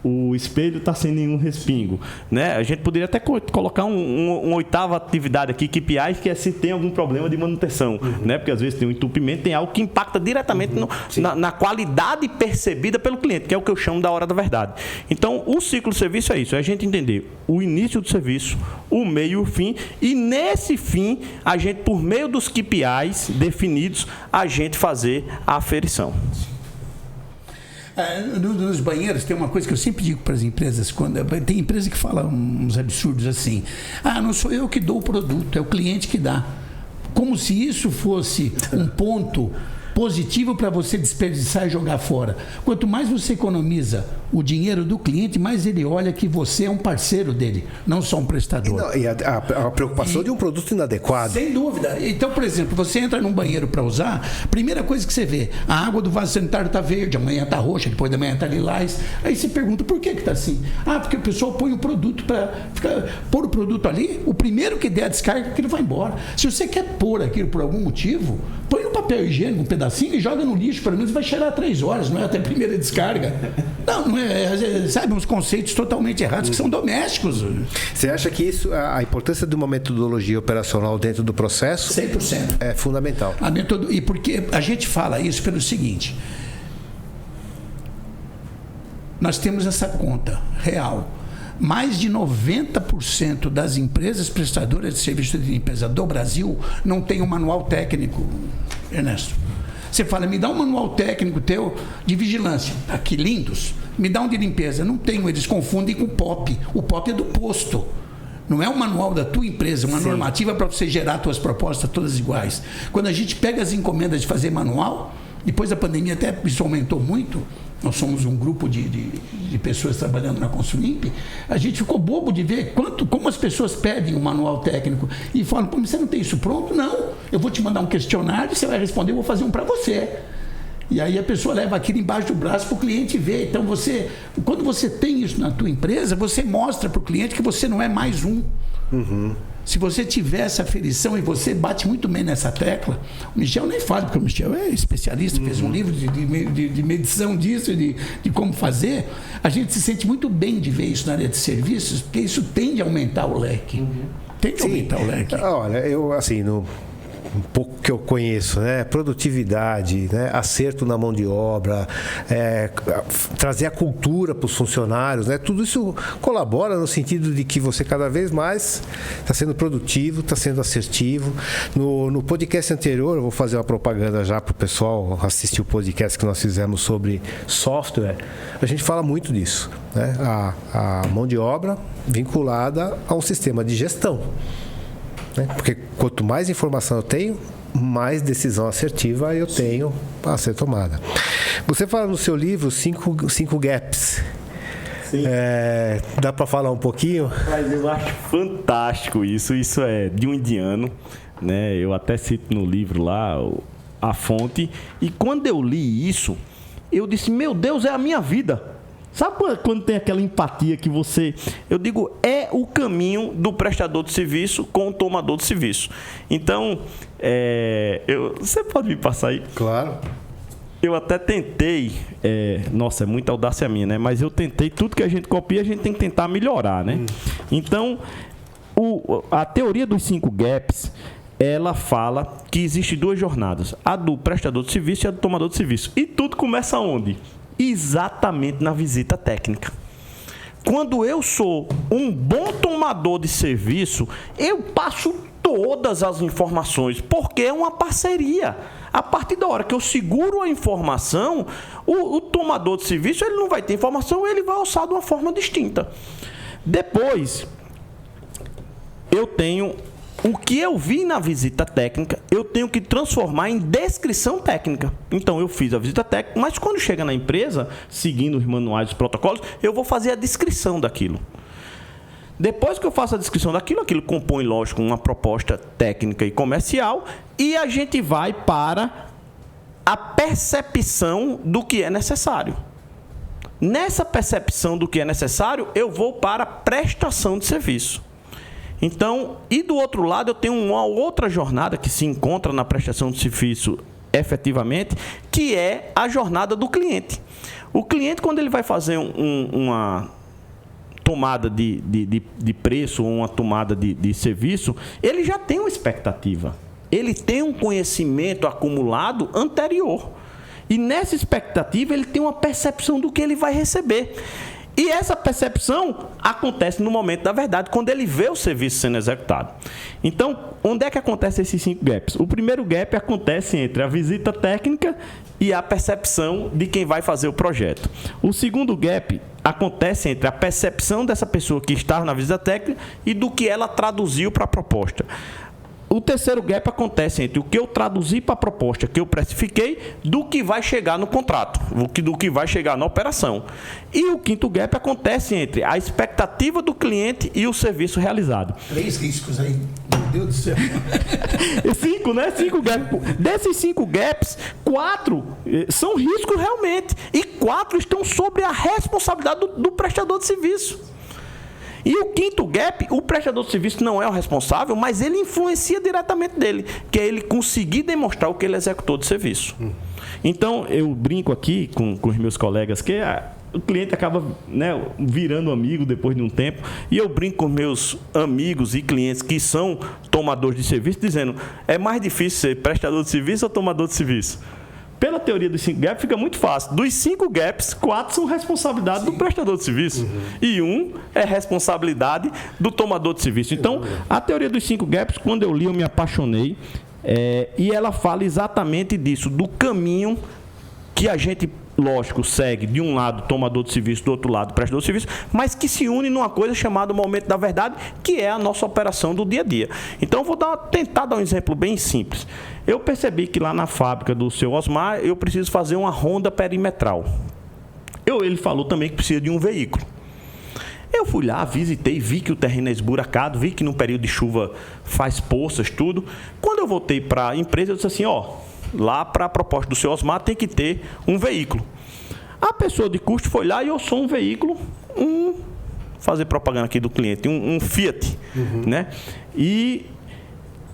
O espelho está sem nenhum respingo, né? A gente poderia até colocar uma 8ª atividade aqui, KPIs, que é se tem algum problema de manutenção, né? Porque às vezes tem um entupimento, tem algo que impacta diretamente na qualidade percebida pelo cliente, que é o que eu chamo da hora da verdade. Então, o ciclo de serviço é isso, é a gente entender o início do serviço, o meio e o fim, e nesse fim, a gente, por meio dos KPIs definidos, a gente fazer a aferição. Nos banheiros tem uma coisa que eu sempre digo para as empresas, tem empresa que fala uns absurdos assim, não sou eu que dou o produto, é o cliente que dá, como se isso fosse um ponto positivo para você desperdiçar e jogar fora. Quanto mais você economiza o dinheiro do cliente, mais ele olha que você é um parceiro dele, não só um prestador. E a preocupação de um produto inadequado. Sem dúvida. Então, por exemplo, você entra num banheiro para usar, primeira coisa que você vê, a água do vaso sanitário está verde, amanhã está roxa, depois da manhã está lilás. Aí você pergunta, por que está assim? Porque o pessoal põe o produto para pôr o produto ali, o primeiro que der a descarga, aquilo vai embora. Se você quer pôr aquilo por algum motivo, põe no papel higiênico, um pedacinho, e joga no lixo, pelo menos vai cheirar 3 horas, não é até a primeira descarga. Não é, sabe, uns conceitos totalmente errados que são domésticos. Você acha que isso, a importância de uma metodologia operacional dentro do processo 100% é fundamental? E porque a gente fala isso pelo seguinte, nós temos essa conta real. Mais de 90% das empresas prestadoras de serviço de limpeza do Brasil não tem um manual técnico, Ernesto. Você fala, me dá um manual técnico teu de vigilância. Aqui, lindos. Me dá um de limpeza. Não tenho, eles confundem com o POP. O POP é do posto. Não é um manual da tua empresa, uma normativa para você gerar suas propostas todas iguais. Quando a gente pega as encomendas de fazer manual, depois da pandemia até isso aumentou muito, nós somos um grupo de pessoas trabalhando na Consulimp, a gente ficou bobo de ver como as pessoas pedem um manual técnico e falam, pô, você não tem isso pronto? Não, eu vou te mandar um questionário, você vai responder, eu vou fazer um para você. E aí a pessoa leva aquilo embaixo do braço para o cliente ver. Então quando você tem isso na tua empresa, você mostra para o cliente que você não é mais um. Se você tiver essa aferição e você bate muito bem nessa tecla, o Michel nem fala, porque o Michel é especialista, fez um livro de medição disso, de como fazer, a gente se sente muito bem de ver isso na área de serviços, porque isso tende a aumentar o leque. Tende a aumentar o leque. Olha, eu assim, um pouco que eu conheço, né? Produtividade, né? Acerto na mão de obra, trazer a cultura para os funcionários, né? Tudo isso colabora no sentido de que você cada vez mais está sendo produtivo, está sendo assertivo. No podcast anterior, eu vou fazer uma propaganda já para o pessoal assistir o podcast que nós fizemos sobre software. A gente fala muito disso, né? A mão de obra vinculada a um sistema de gestão. Porque quanto mais informação eu tenho, mais decisão assertiva eu tenho a ser tomada. Você fala no seu livro 5 gaps. Sim. Dá para falar um pouquinho? Mas eu acho fantástico isso. Isso é de um indiano, né? Eu até cito no livro lá a fonte. E quando eu li isso, eu disse, meu Deus, é a minha vida. Sabe quando tem aquela empatia que você... Eu digo, é o caminho do prestador de serviço com o tomador de serviço. Então, você pode me passar aí? Claro. Eu até tentei... nossa, é muita audácia minha, né? Mas eu tentei, tudo que a gente copia, a gente tem que tentar melhorar, né? Então, a teoria dos 5 gaps... ela fala que existem 2 jornadas. A do prestador de serviço e a do tomador de serviço. E tudo começa onde? Exatamente na visita técnica. Quando eu sou um bom tomador de serviço, eu passo todas as informações, porque é uma parceria. A partir da hora que eu seguro a informação, o tomador de serviço ele não vai ter informação, ele vai alçar de uma forma distinta. Depois, eu tenho o que eu vi na visita técnica, eu tenho que transformar em descrição técnica. Então, eu fiz a visita técnica, mas quando chega na empresa, seguindo os manuais e os protocolos, eu vou fazer a descrição daquilo. Depois que eu faço a descrição daquilo, aquilo compõe, lógico, uma proposta técnica e comercial, e a gente vai para a percepção do que é necessário. Nessa percepção do que é necessário, eu vou para a prestação de serviço. Então, e do outro lado, eu tenho uma outra jornada que se encontra na prestação de serviço efetivamente, que é a jornada do cliente. O cliente, quando ele vai fazer uma tomada de preço ou uma tomada de serviço, ele já tem uma expectativa. Ele tem um conhecimento acumulado anterior. E nessa expectativa, ele tem uma percepção do que ele vai receber. E essa percepção acontece no momento da verdade, quando ele vê o serviço sendo executado. Então, onde é que acontecem esses 5 gaps? O primeiro gap acontece entre a visita técnica e a percepção de quem vai fazer o projeto. O segundo gap acontece entre a percepção dessa pessoa que está na visita técnica e do que ela traduziu para a proposta. O terceiro gap acontece entre o que eu traduzi para a proposta, que eu precifiquei, do que vai chegar no contrato, do que vai chegar na operação. E o quinto gap acontece entre a expectativa do cliente e o serviço realizado. 3 riscos aí, meu Deus do céu. 5, né? 5 gaps. Desses 5 gaps, 4 são riscos realmente. E 4 estão sobre a responsabilidade do prestador de serviço. E o quinto gap, o prestador de serviço não é o responsável, mas ele influencia diretamente dele, que é ele conseguir demonstrar o que ele executou de serviço. Então, eu brinco aqui com os meus colegas que o cliente acaba, né, virando amigo depois de um tempo, e eu brinco com meus amigos e clientes que são tomadores de serviço, dizendo, é mais difícil ser prestador de serviço ou tomador de serviço? Pela teoria dos 5 gaps, fica muito fácil. Dos 5 gaps, 4 são responsabilidade do prestador de serviço. E 1 é responsabilidade do tomador de serviço. Então, a teoria dos 5 gaps, quando eu li, eu me apaixonei. E ela fala exatamente disso, do caminho que a gente, lógico, segue. De um lado, tomador de serviço, do outro lado, prestador de serviço, mas que se une numa coisa chamada momento da verdade, que é a nossa operação do dia a dia. Então, eu vou tentar dar um exemplo bem simples. Eu percebi que lá na fábrica do seu Osmar, eu preciso fazer uma ronda perimetral. Ele falou também que precisa de um veículo. Eu fui lá, visitei, vi que o terreno é esburacado, vi que no período de chuva faz poças, tudo. Quando eu voltei para a empresa, eu disse assim, lá para a proposta do seu Osmar tem que ter um veículo. A pessoa de custo foi lá e eu sou um veículo, fazer propaganda aqui do cliente, um Fiat, né? E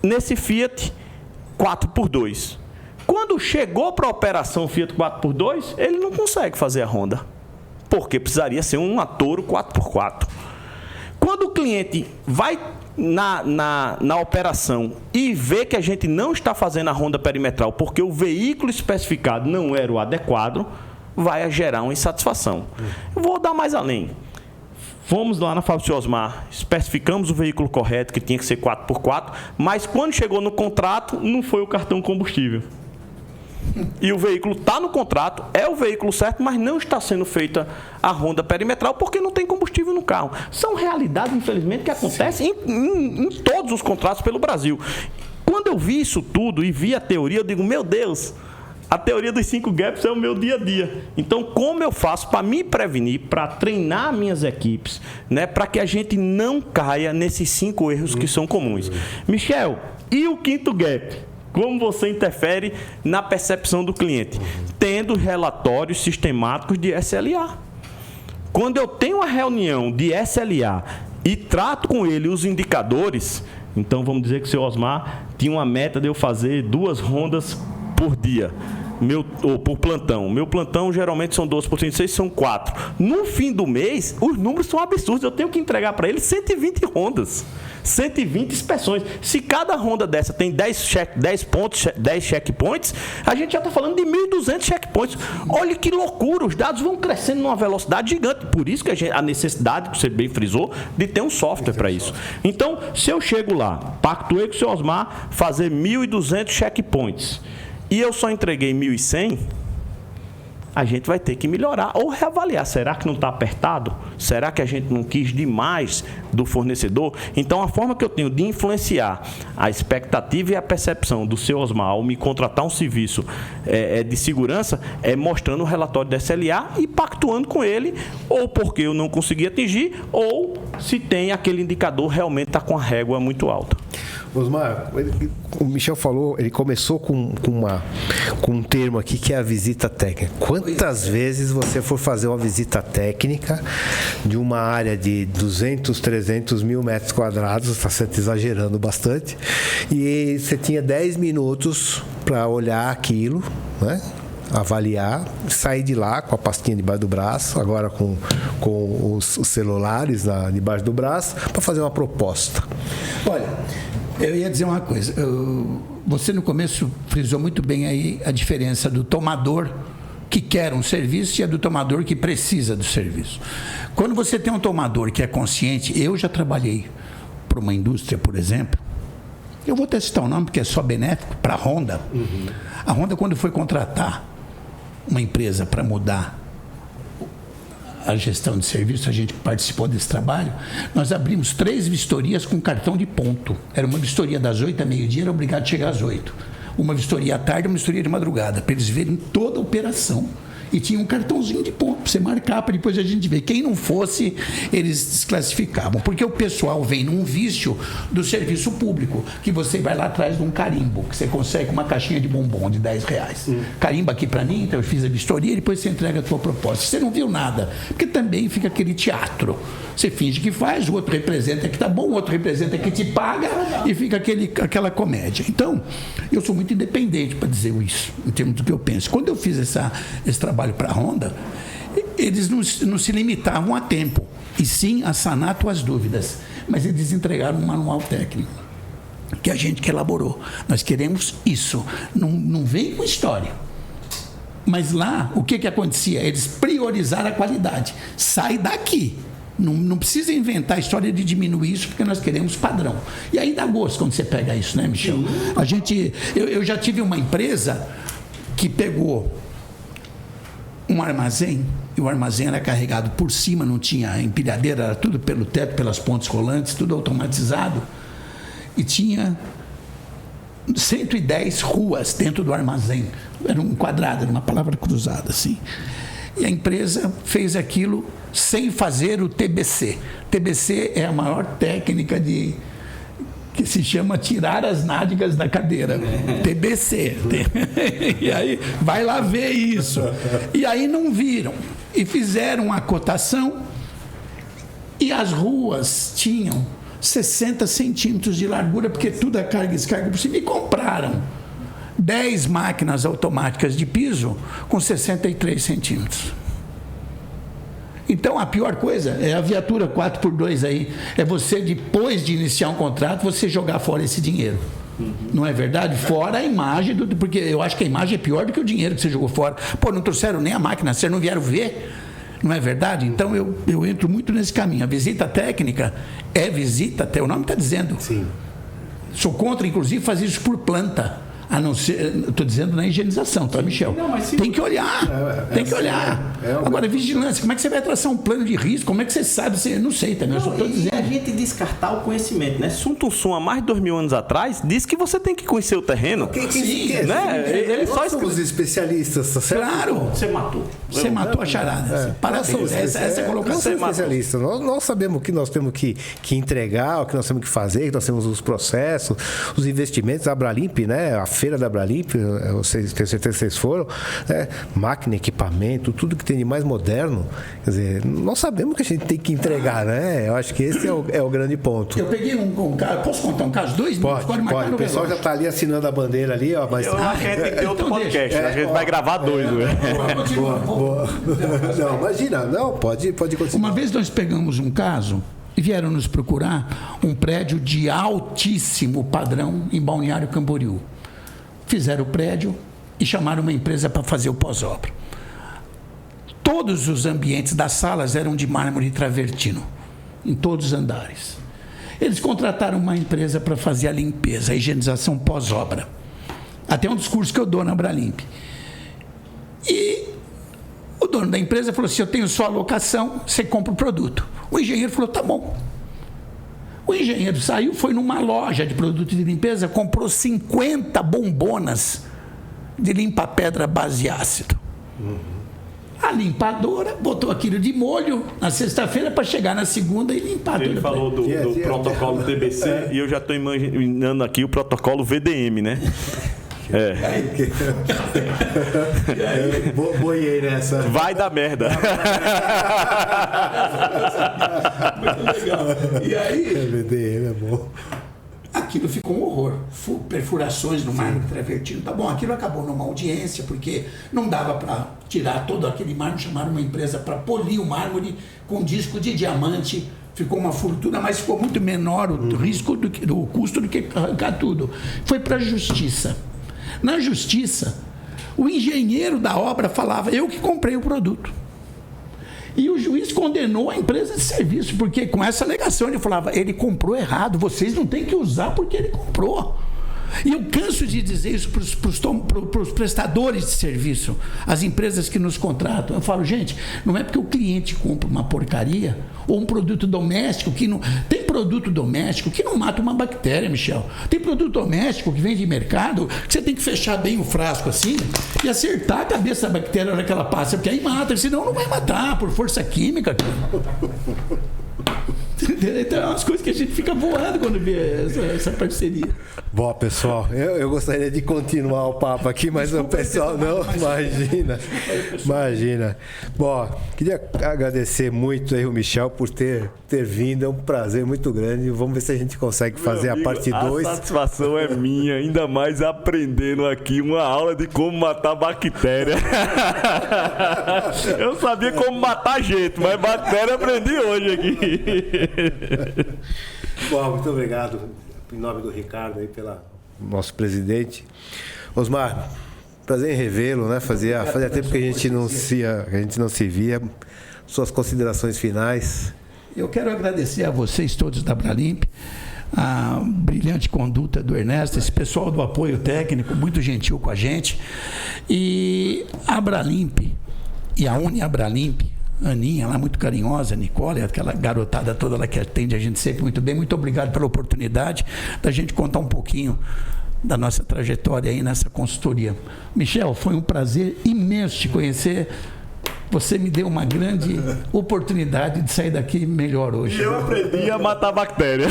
nesse Fiat 4x2. Quando chegou para a operação Fiat 4x2, ele não consegue fazer a Honda, porque precisaria ser um Toro 4x4. Quando o cliente vai na operação e vê que a gente não está fazendo a ronda perimetral porque o veículo especificado não era o adequado, vai gerar uma insatisfação. Vou dar mais além. Fomos lá na fábrica do Osmar, especificamos o veículo correto, que tinha que ser 4x4, mas quando chegou no contrato, não foi o cartão combustível. E o veículo está no contrato, é o veículo certo, mas não está sendo feita a ronda perimetral porque não tem combustível no carro. São realidades, infelizmente, que acontecem em todos os contratos pelo Brasil. Quando eu vi isso tudo e vi a teoria, eu digo, meu Deus, a teoria dos 5 gaps é o meu dia a dia. Então, como eu faço para me prevenir, para treinar minhas equipes, né, para que a gente não caia nesses 5 erros que são comuns? Michel, e o quinto gap? Como você interfere na percepção do cliente? Tendo relatórios sistemáticos de SLA. Quando eu tenho uma reunião de SLA e trato com ele os indicadores, então vamos dizer que o seu Osmar tinha uma meta de eu fazer 2 rondas por dia. Ou por plantão. Meu plantão geralmente são 12%, 6 são 4. No fim do mês, os números são absurdos. Eu tenho que entregar para ele 120 rondas. 120 inspeções. Se cada ronda dessa tem 10 pontos, 10 checkpoints, a gente já está falando de 1.200 checkpoints. Olha que loucura, os dados vão crescendo numa velocidade gigante. Por isso que a necessidade, que você bem frisou, de ter um software para isso. Então, se eu chego lá, pactuei com o seu Osmar, fazer 1.200 checkpoints, e eu só entreguei 1.100, a gente vai ter que melhorar ou reavaliar. Será que não está apertado? Será que a gente não quis demais do fornecedor? Então, a forma que eu tenho de influenciar a expectativa e a percepção do seu Osmar ao me contratar um serviço de segurança é mostrando o relatório da SLA e pactuando com ele, ou porque eu não consegui atingir, ou se tem aquele indicador realmente está com a régua muito alta. Osmar, o Michel falou, ele começou com um termo aqui que é a visita técnica. Quantas vezes você for fazer uma visita técnica de uma área de 200, 300 mil metros quadrados, está exagerando bastante, e você tinha 10 minutos para olhar aquilo, né? Avaliar, sair de lá com a pastinha debaixo do braço, agora com os celulares debaixo do braço, para fazer uma proposta. Olha, eu ia dizer uma coisa. Você no começo frisou muito bem aí a diferença do tomador que quer um serviço e a do tomador que precisa do serviço. Quando você tem um tomador que é consciente, eu já trabalhei para uma indústria, por exemplo, eu vou até citar o nome porque é só benéfico, para a Honda. Uhum. A Honda, quando foi contratar uma empresa para mudar a gestão de serviço, a gente participou desse trabalho, nós abrimos 3 vistorias com cartão de ponto. Era uma vistoria das 8 a meio-dia, era obrigado a chegar às 8. Uma vistoria à tarde e uma vistoria de madrugada, para eles verem toda a operação. E tinha um cartãozinho de ponto para você marcar, para depois a gente ver. Quem não fosse, eles desclassificavam. Porque o pessoal vem num vício do serviço público, que você vai lá atrás de um carimbo, que você consegue uma caixinha de bombom de R$10. Carimba aqui para mim, então eu fiz a vistoria e depois você entrega a tua proposta. Você não viu nada, porque também fica aquele teatro. Você finge que faz, o outro representa que tá bom, o outro representa que te paga e fica aquela comédia. Então, eu sou muito independente para dizer isso, em termos do que eu penso. Quando eu fiz esse trabalho para a Honda, eles não se limitavam a tempo, e sim a sanar tuas dúvidas, mas eles entregaram um manual técnico que a gente que elaborou. Nós queremos isso, não vem com história. Mas lá, o que acontecia? Eles priorizaram a qualidade. Sai daqui. Não precisa inventar a história de diminuir isso, porque nós queremos padrão. E aí dá gosto quando você pega isso, né, Michel? Eu já tive uma empresa que pegou um armazém, e o armazém era carregado por cima, não tinha empilhadeira, era tudo pelo teto, pelas pontes rolantes, tudo automatizado, e tinha 110 ruas dentro do armazém. Era um quadrado, era uma palavra cruzada, assim. E a empresa fez aquilo sem fazer o TBC. TBC é a maior técnica que se chama tirar as nádegas da cadeira. TBC. E aí, vai lá ver isso. E aí não viram. E fizeram a cotação e as ruas tinham 60 centímetros de largura, porque tudo é carga e descarga por cima, e compraram 10 máquinas automáticas de piso com 63 centímetros. Então, a pior coisa é a viatura 4x2 aí. É você, depois de iniciar um contrato, você jogar fora esse dinheiro. Não é verdade? Fora a imagem, porque eu acho que a imagem é pior do que o dinheiro que você jogou fora. Pô, não trouxeram nem a máquina, vocês não vieram ver. Não é verdade? Então, eu entro muito nesse caminho. A visita técnica é visita, até o nome está dizendo. Sim. Sou contra, inclusive, fazer isso por planta. A não ser, estou dizendo na higienização, tá, Michel? Não, mas tem que olhar, tem que olhar. Agora, vigilância, como é que você vai traçar um plano de risco? Como é que você sabe? Eu não sei também, eu só estou dizendo. A gente descartar o conhecimento, né? Sun Tzu, há mais de 2000 anos atrás, disse que você tem que conhecer o terreno. Sim, né? Ele só somos especialistas, tá certo? Claro. Você matou a charada. Parabéns, essa é a colocação. Nós somos especialistas, nós sabemos o que nós temos que entregar, o que nós temos que fazer, que nós temos os processos, os investimentos, a Abralimp, né? A feira da Abralimp, vocês, tenho certeza que vocês foram, né? Máquina, equipamento, tudo que tem de mais moderno, quer dizer, nós sabemos que a gente tem que entregar, né? Eu acho que esse é o grande ponto. Eu peguei um caso, posso contar um caso? 2 minutos? Pode. O pessoal já está ali assinando a bandeira ali, ó. Mas... Eu acho que a gente tem que ter outro podcast, a gente vai gravar 2. Boa. Não, imagina, não, pode continuar. Uma vez nós pegamos um caso e vieram nos procurar um prédio de altíssimo padrão em Balneário Camboriú. Fizeram o prédio e chamaram uma empresa para fazer o pós-obra. Todos os ambientes das salas eram de mármore travertino, em todos os andares. Eles contrataram uma empresa para fazer a limpeza, a higienização pós-obra. Até um dos cursos que eu dou na Abralimp. E dono da empresa falou assim, eu tenho só alocação, você compra o produto. O engenheiro falou, tá bom. O engenheiro saiu, foi numa loja de produtos de limpeza, comprou 50 bombonas de limpa-pedra base ácido. A limpadora botou aquilo de molho na sexta-feira para chegar na segunda e limpar tudo. Ele falou do protocolo TBC e eu já estou imaginando aqui o protocolo VDM, né? Boiei nessa. Vai dar merda. Muito legal. E aí, VDM é bom. aquilo ficou um horror. Perfurações no mármore travertino. Tá bom, aquilo acabou numa audiência, porque não dava para tirar todo aquele mármore. Chamaram uma empresa para polir o mármore com disco de diamante. Ficou uma fortuna, mas ficou muito menor o risco do custo do que arrancar tudo. Foi para a justiça. Na justiça, o engenheiro da obra falava, eu que comprei o produto. E o juiz condenou a empresa de serviço, porque com essa alegação ele falava, ele comprou errado, vocês não têm que usar porque ele comprou. E eu canso de dizer isso para os prestadores de serviço, as empresas que nos contratam. Eu falo, gente, não é porque o cliente compra uma porcaria ou um produto doméstico que não... Tem produto doméstico que não mata uma bactéria, Michel. Tem produto doméstico que vem de mercado que você tem que fechar bem o frasco assim e acertar a cabeça da bactéria na hora que ela passa, porque aí mata, senão não vai matar por força química. Então é umas coisas que a gente fica voando quando vê essa parceria. Bom, pessoal, eu gostaria de continuar o papo aqui, mas desculpa, o pessoal não, imagina. Bom, queria agradecer muito aí o Michel por ter vindo, é um prazer muito grande. Vamos ver se a gente consegue fazer a parte 2. A satisfação é minha, ainda mais aprendendo aqui uma aula de como matar bactéria. Eu sabia como matar gente, mas bactéria eu aprendi hoje aqui. Bom, muito obrigado em nome do Ricardo aí pelo nosso presidente. Osmar, prazer em revê-lo, né? Fazia tempo que a gente não se via. Suas considerações finais. Eu quero agradecer a vocês todos da Abralimp, a brilhante conduta do Ernesto, esse pessoal do apoio técnico, muito gentil com a gente. E a Abralimp e a Abralimp, Aninha, lá muito carinhosa, Nicole, aquela garotada toda lá que atende a gente sempre muito bem. Muito obrigado pela oportunidade da gente contar um pouquinho da nossa trajetória aí nessa consultoria. Michel, foi um prazer imenso te conhecer. Você me deu uma grande oportunidade de sair daqui melhor hoje. Eu aprendi a matar bactéria.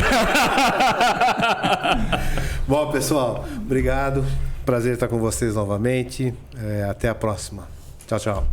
Bom, pessoal, obrigado. Prazer estar com vocês novamente. Até a próxima. Tchau, tchau.